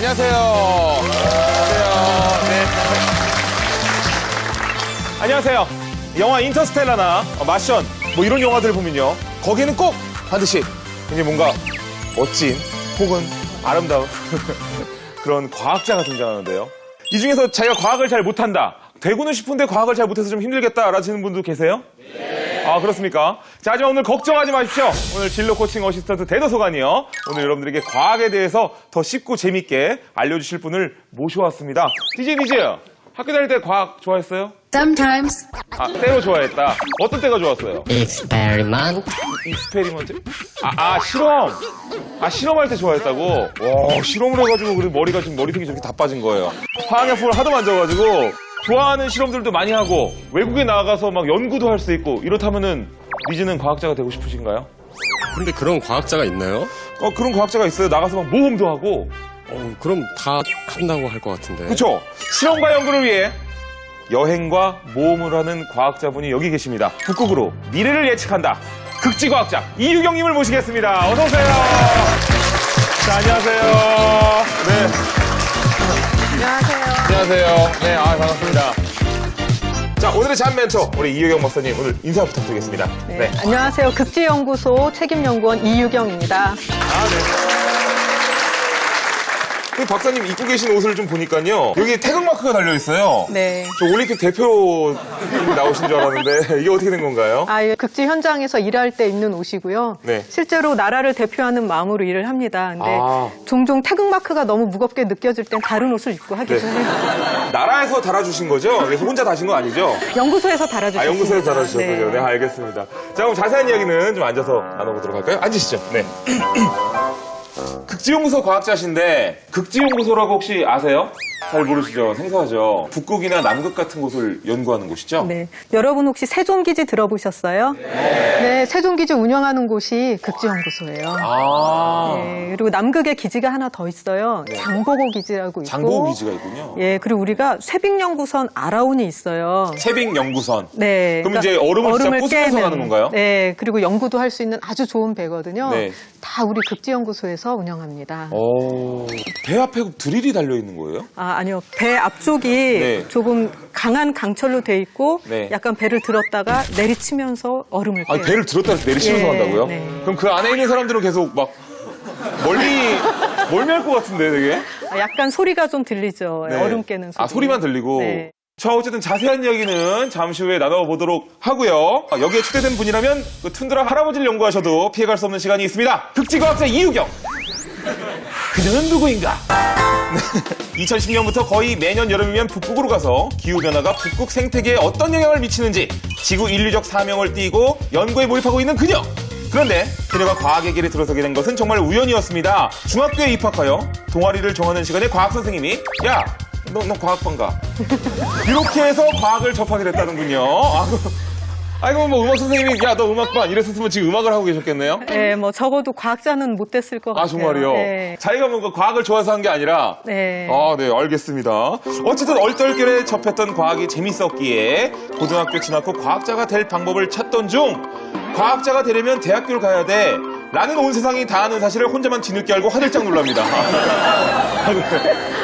안녕하세요. 안녕하세요. 네. 안녕하세요. 영화 인터스텔라나 마션 뭐 이런 영화들을 보면요. 거기에는 꼭 반드시 굉장히 뭔가 멋진 혹은 아름다운 그런 과학자가 등장하는데요. 이 중에서 자기가 과학을 잘 못한다. 되고는 싶은데 과학을 잘 못해서 좀 힘들겠다라시는 분도 계세요? 네. 아, 그렇습니까? 자, 하지만 오늘 걱정하지 마십시오. 오늘 진로 코칭 어시스턴트 대도서관이요. 오늘 여러분들에게 과학에 대해서 더 쉽고 재밌게 알려주실 분을 모셔왔습니다. DJ 니즈, 학교 다닐 때 과학 좋아했어요? Sometimes. 아, 때로 좋아했다. 어떤 때가 좋았어요? Experiment. 익스페리먼트? 실험. 실험할 때 좋아했다고? 와, 실험을 해가지고 그래 머리가 지금 머리색이 저렇게 다 빠진 거예요. 화학약품을 하도 만져가지고 좋아하는 실험들도 많이 하고 외국에 나가서 막 연구도 할 수 있고 이렇다면은 니즈는 과학자가 되고 싶으신가요? 근데 그런 과학자가 있나요? 그런 과학자가 있어요. 나가서 막 모험도 하고. 그럼 다 한다고 할 것 같은데. 그렇죠. 실험과 연구를 위해 여행과 모험을 하는 과학자분이 여기 계십니다. 북극으로 미래를 예측한다. 극지과학자 이유경님을 모시겠습니다. 어서 오세요. 자, 안녕하세요. 네. 안녕하세요. 안녕하세요. 네, 반갑습니다. 자, 오늘의 잠 멘토 우리 이유경 박사님 오늘 인사 부탁드리겠습니다. 네. 안녕하세요. 극지연구소 책임연구원 이유경입니다. 네. 그 박사님 입고 계신 옷을 좀 보니까요. 여기 태극마크가 달려있어요. 네. 저 올림픽 대표 나오신 줄 알았는데 이게 어떻게 된 건가요? 예, 극지 현장에서 일할 때 입는 옷이고요. 네. 실제로 나라를 대표하는 마음으로 일을 합니다. 근데 종종 태극마크가 너무 무겁게 느껴질 땐 다른 옷을 입고 하기도 네. 해요. 나라에서 달아주신 거죠? 그래서 혼자 다신 거 아니죠? 연구소에서 달아주셨습니다. 연구소에서 달아주셨군요. 네, 알겠습니다. 자, 그럼 자세한 이야기는 좀 앉아서 나눠보도록 할까요? 앉으시죠. 네. 극지연구소 과학자신데 극지연구소라고 혹시 아세요? 잘 모르시죠? 생소하죠? 북극이나 남극 같은 곳을 연구하는 곳이죠? 네. 여러분 혹시 세종기지 들어보셨어요? 네. 세종기지 운영하는 곳이 극지연구소예요. 네, 그리고 남극에 기지가 하나 더 있어요. 장보고 기지라고 있고. 장보고 기지가 있군요. 예, 그리고 우리가 쇠빙연구선 아라온이 있어요. 세빙연구선. 네. 그럼 이제 얼음을 진짜 부수면서 가는 건가요? 네, 그리고 연구도 할 수 있는 아주 좋은 배거든요. 네. 다 우리 극지연구소에서 운영합니다. 배 앞에 드릴이 달려있는 거예요? 아니요. 배 앞쪽이 네. 조금 강한 강철로 돼 있고 네. 약간 배를 들었다가 내리치면서 얼음을 깨요. 배를 들었다 내리치면서 예, 한다고요? 네. 그럼 그 안에 있는 사람들은 계속 막 멀미할 것 같은데 되게? 약간 소리가 좀 들리죠. 네. 얼음 깨는 소리. 소리만 들리고. 네. 자, 어쨌든 자세한 이야기는 잠시 후에 나눠보도록 하고요. 여기에 초대된 분이라면 그 툰드라 할아버지를 연구하셔도 피해갈 수 없는 시간이 있습니다. 극지과학자 이유경. 그녀는 누구인가? 2010년부터 거의 매년 여름이면 북극으로 가서 기후변화가 북극 생태계에 어떤 영향을 미치는지 지구 인류적 사명을 띠고 연구에 몰입하고 있는 그녀. 그런데 그녀가 과학의 길에 들어서게 된 것은 정말 우연이었습니다. 중학교에 입학하여 동아리를 정하는 시간에 과학 선생님이 야, 너 과학반 가. 이렇게 해서 과학을 접하게 됐다는군요. 아이고, 뭐 음악 선생님이 야, 너 음악반 이랬었으면 지금 음악을 하고 계셨겠네요? 네, 뭐 적어도 과학자는 못 됐을 것 같아요. 정말요? 네. 자기가 뭔가 과학을 좋아해서 한 게 아니라 네. 네, 알겠습니다. 어쨌든 얼떨결에 접했던 과학이 재밌었기에 고등학교 지나고 과학자가 될 방법을 찾던 중 과학자가 되려면 대학교를 가야 돼 라는 온 세상이 다 아는 사실을 혼자만 뒤늦게 알고 화들짝 놀랍니다.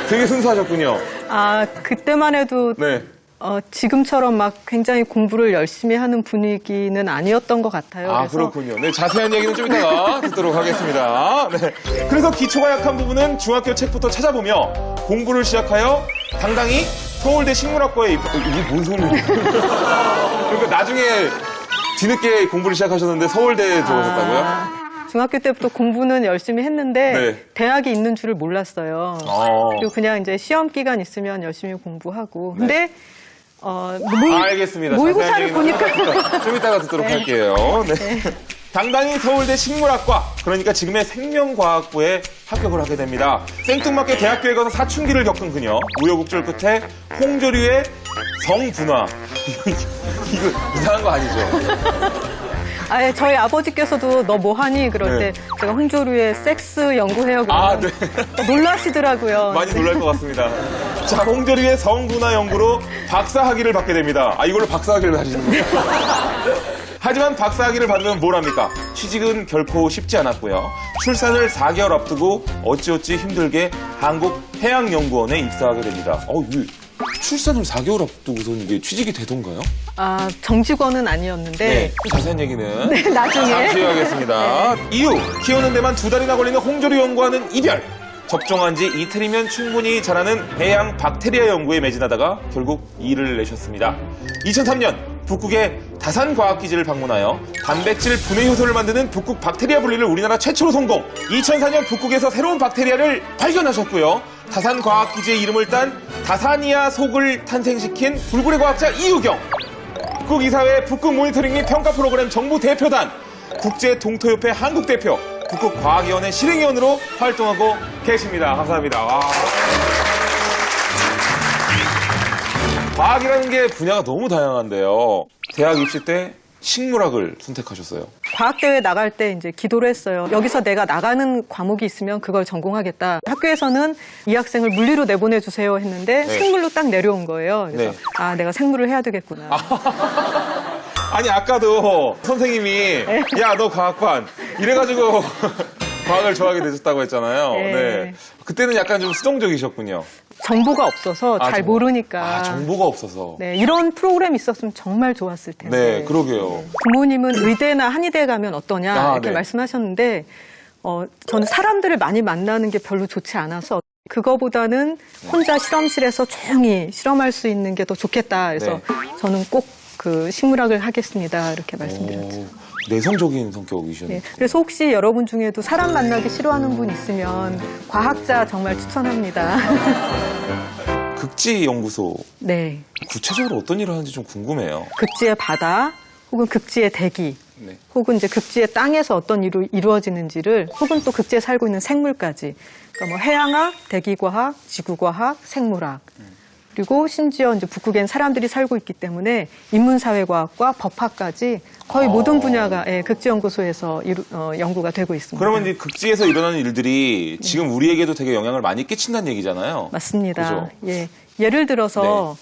되게 순수하셨군요. 그때만 해도 네. 지금처럼 막 굉장히 공부를 열심히 하는 분위기는 아니었던 것 같아요. 그래서 그렇군요. 네, 자세한 얘기는 좀 이따가 듣도록 하겠습니다. 네. 그래서 기초가 약한 부분은 중학교 책부터 찾아보며 공부를 시작하여 당당히 서울대 식물학과에 이게 뭔 소리예요? 그러니까 나중에 뒤늦게 공부를 시작하셨는데 서울대에 들어가셨다고요? 중학교 때부터 공부는 열심히 했는데 네. 대학이 있는 줄을 몰랐어요. 그리고 그냥 이제 시험 기간 있으면 열심히 공부하고. 근데 알겠습니다. 모의고사를 자세한 얘기는 보니까 좀 이따가 듣도록 할게요. 네. 당당히 서울대 식물학과, 그러니까 지금의 생명과학부에 합격을 하게 됩니다. 생뚱맞게 대학교에 가서 사춘기를 겪은 그녀, 우여곡절 끝에 홍조류의 성분화. 이거 이상한 거 아니죠? 저희 아버지께서도 너 뭐 하니? 그럴 네. 때 제가 홍조류의 섹스 연구해요. 그러면 네. 놀라시더라고요. 많이 놀랄 것 같습니다. 자, 홍조류의 성분화 연구로 박사학위를 받게 됩니다. 이걸로 박사학위를 받으시는군요. 하지만 박사학위를 받으면 뭘 합니까? 취직은 결코 쉽지 않았고요. 출산을 4개월 앞두고 어찌어찌 힘들게 한국해양연구원에 입사하게 됩니다. 출산을 4개월 앞두고서 이게 취직이 되던가요? 아, 정직원은 아니었는데. 자세한 얘기는 네, 나중에. 잠시 후에 하겠습니다. 이유, 키우는 데만 2달이나 걸리는 홍조류 연구와는 이별. 접종한 지 이틀이면 충분히 자라는 해양 박테리아 연구에 매진하다가 결국 일을 내셨습니다. 2003년 북극의 다산과학기지를 방문하여 단백질 분해 효소를 만드는 북극 박테리아 분리를 우리나라 최초로 성공. 2004년 북극에서 새로운 박테리아를 발견하셨고요. 다산과학기지의 이름을 딴 다사니아 속을 탄생시킨 불굴의 과학자 이유경. 북극 이사회 북극 모니터링 및 평가 프로그램 정부 대표단, 국제 동토협회 한국 대표, 북극과학위원회 실행위원으로 활동하고 계십니다. 감사합니다. 와. 과학이라는 게 분야가 너무 다양한데요. 대학 입시 때 식물학을 선택하셨어요. 과학대회 나갈 때 이제 기도를 했어요. 여기서 내가 나가는 과목이 있으면 그걸 전공하겠다. 학교에서는 이 학생을 물리로 내보내주세요 했는데 네. 생물로 딱 내려온 거예요. 그래서 네. 아, 내가 생물을 해야 되겠구나. 아니 아까도 선생님이 야 너 과학반 이래가지고 과학을 좋아하게 되셨다고 했잖아요. 네. 네. 그때는 약간 좀 수동적이셨군요. 정보가 없어서 잘 모르니까. 정보가 없어서. 네, 이런 프로그램이 있었으면 정말 좋았을 텐데. 네, 그러게요. 부모님은 의대나 한의대 가면 어떠냐 이렇게 네. 말씀하셨는데 저는 사람들을 많이 만나는 게 별로 좋지 않아서 그거보다는 혼자 실험실에서 조용히 실험할 수 있는 게 더 좋겠다. 그래서 네. 저는 꼭 그 식물학을 하겠습니다. 이렇게 말씀드렸죠. 내성적인 성격이셨네요. 네, 그래서 혹시 여러분 중에도 사람 만나기 싫어하는 분 있으면 과학자 정말 추천합니다. 극지연구소 네, 구체적으로 어떤 일을 하는지 좀 궁금해요. 극지의 바다 혹은 극지의 대기 네. 혹은 이제 극지의 땅에서 어떤 일이 이루어지는지를 혹은 또 극지에 살고 있는 생물까지 그러니까 뭐 해양학, 대기과학, 지구과학, 생물학 그리고 심지어 이제 북극엔 사람들이 살고 있기 때문에 인문사회과학과 법학까지 거의 모든 분야가 극지연구소에서 연구가 되고 있습니다. 그러면 이제 극지에서 일어나는 일들이 지금 우리에게도 되게 영향을 많이 끼친다는 얘기잖아요. 맞습니다. 그죠? 예, 예를 들어서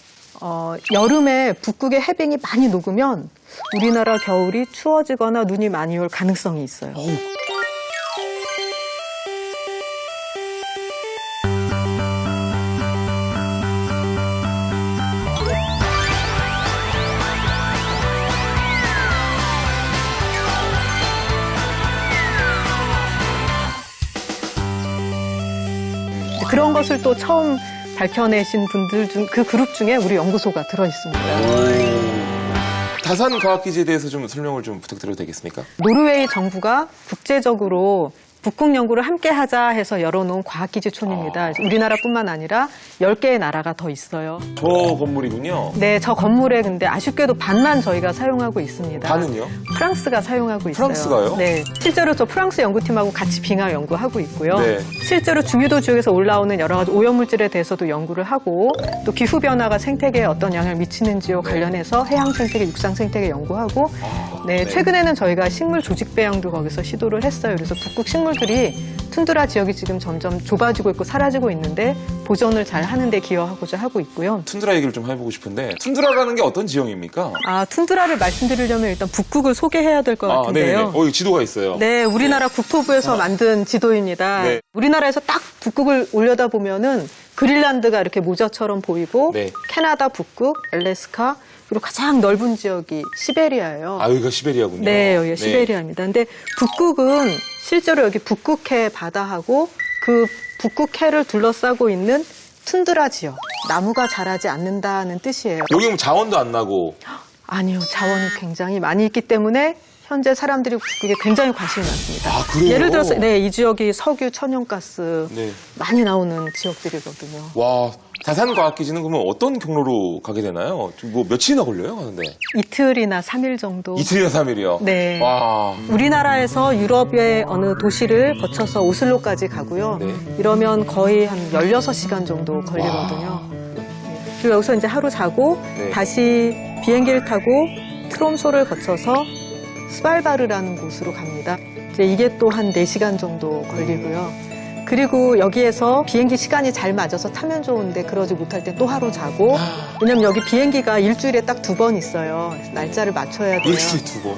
여름에 북극의 해빙이 많이 녹으면 우리나라 겨울이 추워지거나 눈이 많이 올 가능성이 있어요. 그런 것을 또 처음 밝혀내신 분들 중 그 그룹 중에 우리 연구소가 들어 있습니다. 다산과학기지에 대해서 좀 설명을 좀 부탁드려도 되겠습니까? 노르웨이 정부가 국제적으로 북극 연구를 함께 하자 해서 열어놓은 과학기지촌입니다. 우리나라뿐만 아니라 10개의 나라가 더 있어요. 저 건물이군요. 네, 저 건물에 근데 아쉽게도 반만 저희가 사용하고 있습니다. 반은요? 프랑스가 사용하고 있어요. 프랑스가요? 네. 실제로 저 프랑스 연구팀하고 같이 빙하 연구하고 있고요. 네. 실제로 중위도 지역에서 올라오는 여러 가지 오염물질에 대해서도 연구를 하고 또 기후변화가 생태계에 어떤 영향을 미치는지와 관련해서 해양 생태계, 육상 생태계 연구하고 네, 최근에는 저희가 식물 조직 배양도 거기서 시도를 했어요. 그래서 북극 식물들이 툰드라 지역이 지금 점점 좁아지고 있고 사라지고 있는데 보존을 잘 하는 데 기여하고자 하고 있고요. 툰드라 얘기를 좀 해보고 싶은데 툰드라라는 게 어떤 지형입니까? 아, 툰드라를 말씀드리려면 일단 북극을 소개해야 될 것 같은데요. 여기 지도가 있어요. 네, 우리나라 국토부에서 만든 지도입니다. 네. 우리나라에서 딱 북극을 올려다보면은 그린란드가 이렇게 모자처럼 보이고 네. 캐나다 북극, 알래스카 그리고 가장 넓은 지역이 시베리아예요. 아, 여기가 시베리아군요. 네, 여기가 시베리아입니다. 근데 북극은 실제로 여기 북극해 바다하고 그 북극해를 둘러싸고 있는 툰드라 지역, 나무가 자라지 않는다는 뜻이에요. 여기 뭐 자원도 안 나고. 아니요, 자원이 굉장히 많이 있기 때문에 현재 사람들이 북극에 굉장히 관심이 많습니다. 아, 그래요? 예를 들어서 이 지역이 석유, 천연가스 네. 많이 나오는 지역들이거든요. 와, 다산과학기지는 그러면 어떤 경로로 가게 되나요? 뭐 며칠이나 걸려요, 가는데? 이틀이나 3일 정도. 이틀이나 3일이요? 네. 와. 우리나라에서 유럽의 어느 도시를 거쳐서 오슬로까지 가고요. 네. 이러면 거의 한 16시간 정도 걸리거든요. 그리고 여기서 이제 하루 자고 네. 다시 비행기를 타고 트롬소를 거쳐서 스발바르라는 곳으로 갑니다. 이제 이게 또 한 4시간 정도 걸리고요. 그리고 여기에서 비행기 시간이 잘 맞아서 타면 좋은데 그러지 못할 때 또 하루 자고 왜냐면 여기 비행기가 일주일에 딱 2번 있어요. 그래서 날짜를 맞춰야 돼요. 일주일에 2번.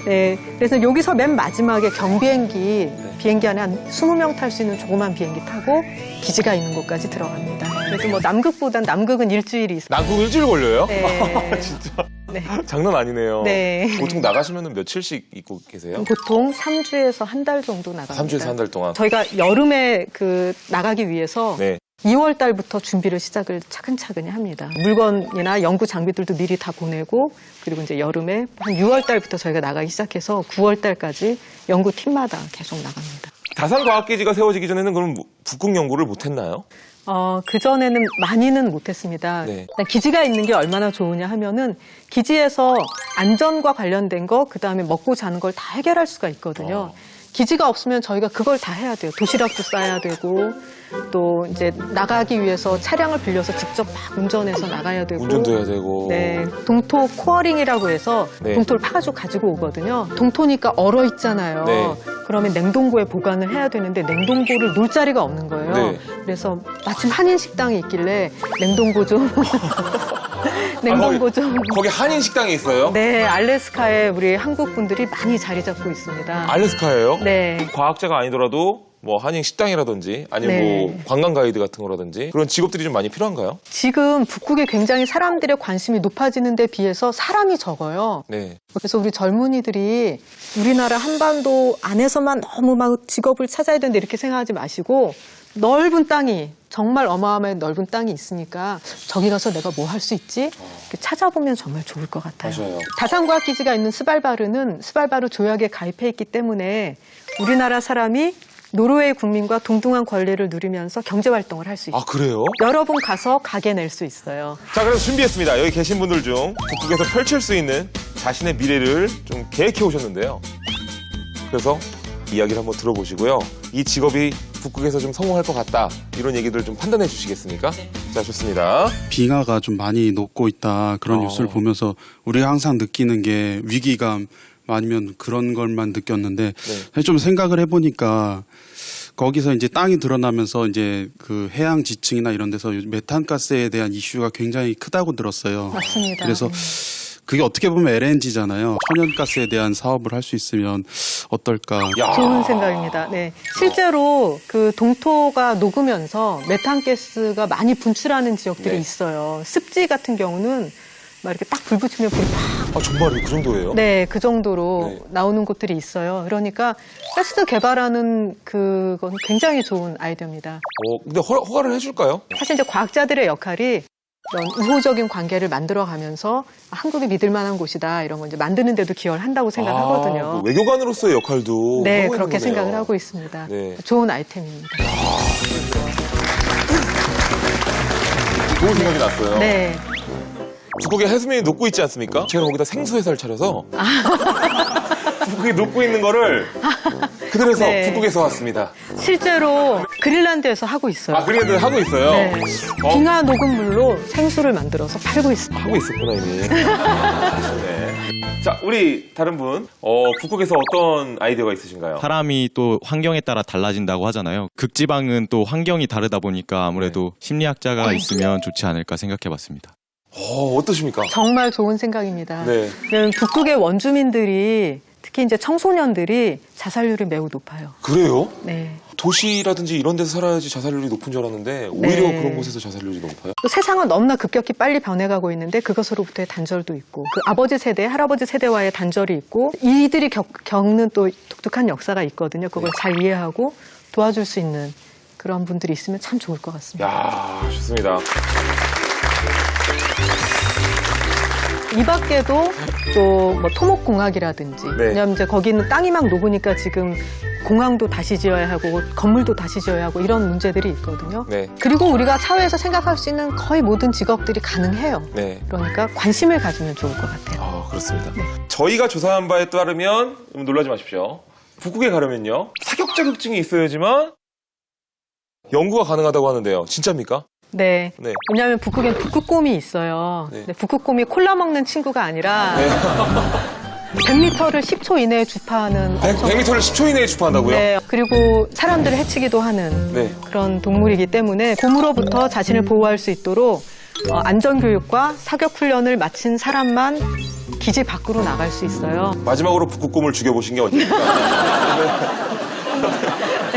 네, 그래서 여기서 맨 마지막에 경비행기 비행기 안에 한 20명 탈 수 있는 조그만 비행기 타고 기지가 있는 곳까지 들어갑니다. 그래서 뭐 남극보단 남극은 일주일이 있어요. 남극 일주일 걸려요? 네. 진짜 네. 장난 아니네요. 네. 보통 나가시면 며칠씩 있고 계세요? 보통 3주에서 한 달 정도 나갑니다. 3주에서 한 달 동안. 저희가 여름에 나가기 위해서 네. 2월 달부터 준비를 시작을 차근차근히 합니다. 물건이나 연구 장비들도 미리 다 보내고 그리고 이제 여름에 한 6월 달부터 저희가 나가기 시작해서 9월 달까지 연구팀마다 계속 나갑니다. 다산과학기지가 세워지기 전에는 그럼 북극 연구를 못했나요? 그전에는 많이는 못했습니다. 네. 기지가 있는 게 얼마나 좋으냐 하면은 기지에서 안전과 관련된 거, 그 다음에 먹고 자는 걸 다 해결할 수가 있거든요. 기지가 없으면 저희가 그걸 다 해야 돼요. 도시락도 싸야 되고, 또 이제 나가기 위해서 차량을 빌려서 직접 막 운전해서 나가야 되고. 운전도 해야 되고. 네. 동토 코어링이라고 해서 네. 동토를 파가지고 가지고 오거든요. 동토니까 얼어 있잖아요. 네. 그러면 냉동고에 보관을 해야 되는데 냉동고를 놓을 자리가 없는 거예요. 네. 그래서 마침 한인 식당이 있길래 냉동고 좀 냉동고 좀. 거기 한인 식당이 있어요? 네, 알래스카에 우리 한국 분들이 많이 자리 잡고 있습니다. 알래스카예요? 네. 과학자가 아니더라도 뭐 한인 식당이라든지 아니면 네. 뭐 관광 가이드 같은 거라든지 그런 직업들이 좀 많이 필요한가요? 지금 북극에 굉장히 사람들의 관심이 높아지는 데 비해서 사람이 적어요. 네. 그래서 우리 젊은이들이 우리나라 한반도 안에서만 너무 막 직업을 찾아야 되는데 이렇게 생각하지 마시고 넓은 땅이 정말 어마어마한 넓은 땅이 있으니까 저기 가서 내가 뭐 할 수 있지? 이렇게 찾아보면 정말 좋을 것 같아요. 맞아요. 다산과학기지가 있는 스발바르는 스발바르 조약에 가입해 있기 때문에 우리나라 사람이 노르웨이 국민과 동등한 권리를 누리면서 경제활동을 할 수 있어요. 아, 그래요? 여러 분 가서 가게 낼 수 있어요. 자, 그래서 준비했습니다. 여기 계신 분들 중 북극에서 펼칠 수 있는 자신의 미래를 좀 계획해 오셨는데요. 그래서 이야기를 한번 들어보시고요. 이 직업이 북극에서 좀 성공할 것 같다. 이런 얘기들 좀 판단해 주시겠습니까? 자, 좋습니다. 빙하가 좀 많이 녹고 있다. 그런 뉴스를 보면서 우리가 항상 느끼는 게 위기감 아니면 그런 것만 느꼈는데 사실 좀 생각을 해보니까 거기서 이제 땅이 드러나면서 이제 그 해양 지층이나 이런 데서 메탄가스에 대한 이슈가 굉장히 크다고 들었어요. 맞습니다. 그래서 그게 어떻게 보면 LNG잖아요. 천연가스에 대한 사업을 할 수 있으면 어떨까. 야. 좋은 생각입니다. 네. 실제로 그 동토가 녹으면서 메탄가스가 많이 분출하는 지역들이 네. 있어요. 습지 같은 경우는 막 이렇게 딱 불 붙이면 불이 팍. 아, 정말요? 그 정도예요? 네, 그 정도로 네. 나오는 곳들이 있어요. 그러니까 가스 개발하는 그건 굉장히 좋은 아이디어입니다. 근데 허가를 해줄까요? 사실 이제 과학자들의 역할이 이런 우호적인 관계를 만들어가면서 한국이 믿을 만한 곳이다 이런 거 이제 만드는 데도 기여를 한다고 생각하거든요. 그 외교관으로서의 역할도 네, 하고 그렇게 있는 거네요. 생각을 하고 있습니다. 네. 좋은 아이템입니다. 좋은 생각이 났어요. 네. 북극에 해수면이 녹고 있지 않습니까? 제가 거기다 생수 회사를 차려서 북극에 녹고 있는 거를 그대로 해서 네. 북극에서 왔습니다. 실제로 그린란드에서 하고 있어요. 아, 그래도 하고 있어요? 네. 어? 빙하 녹은 물로 생수를 만들어서 팔고 있습니다. 하고 있었구나, 이미. 네. 자, 우리 다른 분, 북극에서 어떤 아이디어가 있으신가요? 사람이 또 환경에 따라 달라진다고 하잖아요. 극지방은 또 환경이 다르다 보니까 아무래도 심리학자가 있으면 좋지 않을까 생각해봤습니다. 어떠십니까? 정말 좋은 생각입니다. 네. 왜냐하면 북극의 원주민들이 특히 이제 청소년들이 자살률이 매우 높아요. 그래요? 네. 도시라든지 이런 데서 살아야지 자살률이 높은 줄 알았는데 오히려 네. 그런 곳에서 자살률이 높아요? 또 세상은 너무나 급격히 빨리 변해가고 있는데 그것으로부터의 단절도 있고 그 아버지 세대, 할아버지 세대와의 단절이 있고 이들이 겪는 또 독특한 역사가 있거든요. 그걸 잘 이해하고 도와줄 수 있는 그런 분들이 있으면 참 좋을 것 같습니다. 야, 좋습니다. 이 밖에도 또 뭐 토목공학이라든지 네. 왜냐하면 이제 거기는 땅이 막 녹으니까 지금 공항도 다시 지어야 하고 건물도 다시 지어야 하고 이런 문제들이 있거든요. 네. 그리고 우리가 사회에서 생각할 수 있는 거의 모든 직업들이 가능해요. 네. 그러니까 관심을 가지면 좋을 것 같아요. 그렇습니다. 저희가 조사한 바에 따르면 놀라지 마십시오. 북극에 가려면요. 사격 자격증이 있어야지만 연구가 가능하다고 하는데요. 진짜입니까? 네. 네. 왜냐하면 북극엔 북극곰이 있어요. 네. 근데 북극곰이 콜라 먹는 친구가 아니라 100m를 10초 이내에 주파하는 100m를 10초 이내에 주파한다고요? 네. 그리고 사람들을 해치기도 하는 네. 그런 동물이기 때문에 곰으로부터 자신을 보호할 수 있도록 안전교육과 사격훈련을 마친 사람만 기지 밖으로 나갈 수 있어요. 마지막으로 북극곰을 죽여보신 게 언제입니까?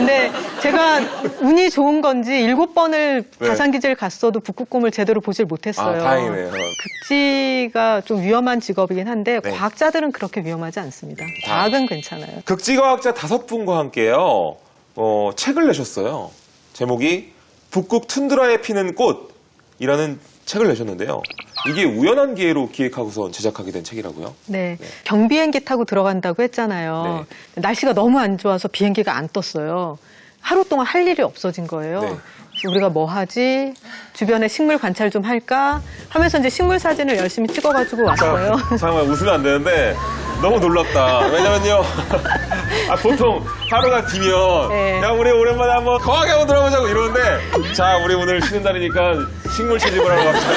근데 제가 운이 좋은 건지 7번을 네. 가상기지를 갔어도 북극곰을 제대로 보질 못했어요. 아, 다행이네요. 극지가 좀 위험한 직업이긴 한데 네. 과학자들은 그렇게 위험하지 않습니다. 과학은 괜찮아요. 극지과학자 5분과 함께요. 책을 내셨어요. 제목이 북극 툰드라에 피는 꽃이라는 책을 내셨는데요. 이게 우연한 기회로 기획하고서 제작하게 된 책이라고요? 네. 경비행기 타고 들어간다고 했잖아요. 날씨가 너무 안 좋아서 비행기가 안 떴어요. 하루 동안 할 일이 없어진 거예요. 네. 그래서 우리가 뭐 하지? 주변에 식물 관찰 좀 할까? 하면서 이제 식물 사진을 열심히 찍어가지고 왔어요. 잠깐만 웃으면 안 되는데 너무 놀랍다. 왜냐면요. 보통 하루가 기면 네. 야 우리 오랜만에 한번 거하게 한번 들어보자고 이러는데 자 우리 오늘 쉬는 날이니까 식물 채집을 하러 갑시다.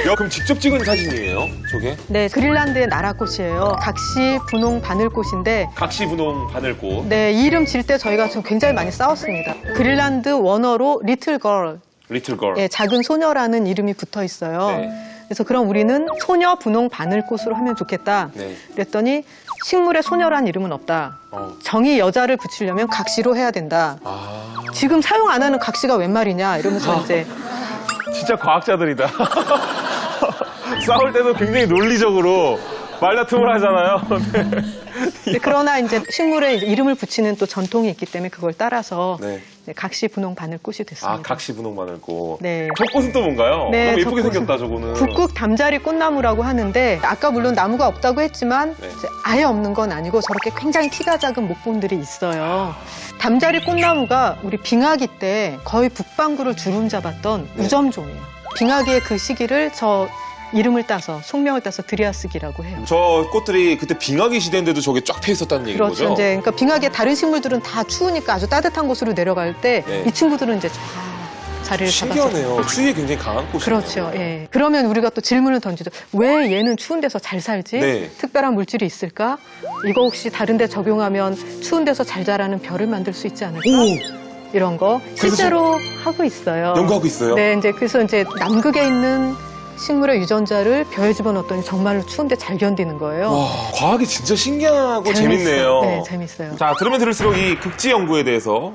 네. 그럼 직접 찍은 사진이에요? 저게? 네, 그린란드의 나라꽃이에요. 각시 분홍 바늘꽃인데 각시분홍 바늘꽃. 네, 이 이름 질 때 저희가 좀 굉장히 많이 싸웠습니다. 그린란드 원어로 리틀 걸, 리틀 걸. 예, 작은 소녀라는 이름이 붙어 있어요. 네. 그래서 그럼 우리는 소녀 분홍 바늘꽃으로 하면 좋겠다. 네. 그랬더니 식물에 소녀란 이름은 없다. 어. 정의 여자를 붙이려면 각시로 해야 된다. 아. 지금 사용 안 하는 각시가 웬 말이냐 이러면서 이제 진짜 과학자들이다. 싸울 때도 굉장히 논리적으로 말다툼을 하잖아요. 네, 그러나 이제 식물에 이제 이름을 붙이는 또 전통이 있기 때문에 그걸 따라서 네. 네, 각시 분홍 바늘꽃이 됐습니다. 아, 각시분홍 바늘꽃. 네. 저 꽃은 또 뭔가요? 네, 너무 예쁘게 저 꽃은 생겼다, 저거는. 북극 담자리 꽃나무라고 하는데 아까 물론 나무가 없다고 했지만 네. 이제 아예 없는 건 아니고 저렇게 굉장히 키가 작은 목본들이 있어요. 담자리 꽃나무가 우리 빙하기 때 거의 북반구를 주름잡았던 네. 우점종이에요. 빙하기의 그 시기를 저 이름을 따서 속명을 따서 드리아스기라고 해요. 저 꽃들이 그때 빙하기 시대인데도 저게 쫙 펴 있었다는 얘기인 그렇죠. 거죠? 이제 그러니까 빙하기에 다른 식물들은 다 추우니까 아주 따뜻한 곳으로 내려갈 때 이 네. 친구들은 이제 쫙 자리를 잡았어요. 신기하네요. 추위에 굉장히 강한 꽃이네요. 그렇죠. 예. 그러면 우리가 또 질문을 던지죠. 왜 얘는 추운 데서 잘 살지? 네. 특별한 물질이 있을까? 이거 혹시 다른 데 적용하면 추운 데서 잘 자라는 별을 만들 수 있지 않을까? 이런 거 실제로 하고 있어요. 연구하고 있어요? 네, 그래서 이제 남극에 있는 식물의 유전자를 벼에 집어넣었더니 정말로 추운데 잘 견디는 거예요. 와, 과학이 진짜 신기하고 재밌네요. 네, 재밌어요. 자, 들으면 들을수록 이 극지 연구에 대해서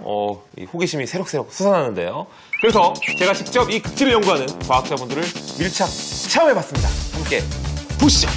이 호기심이 새록새록 솟아나는데요. 그래서 제가 직접 이 극지를 연구하는 과학자분들을 밀착 체험해봤습니다. 함께 보시죠.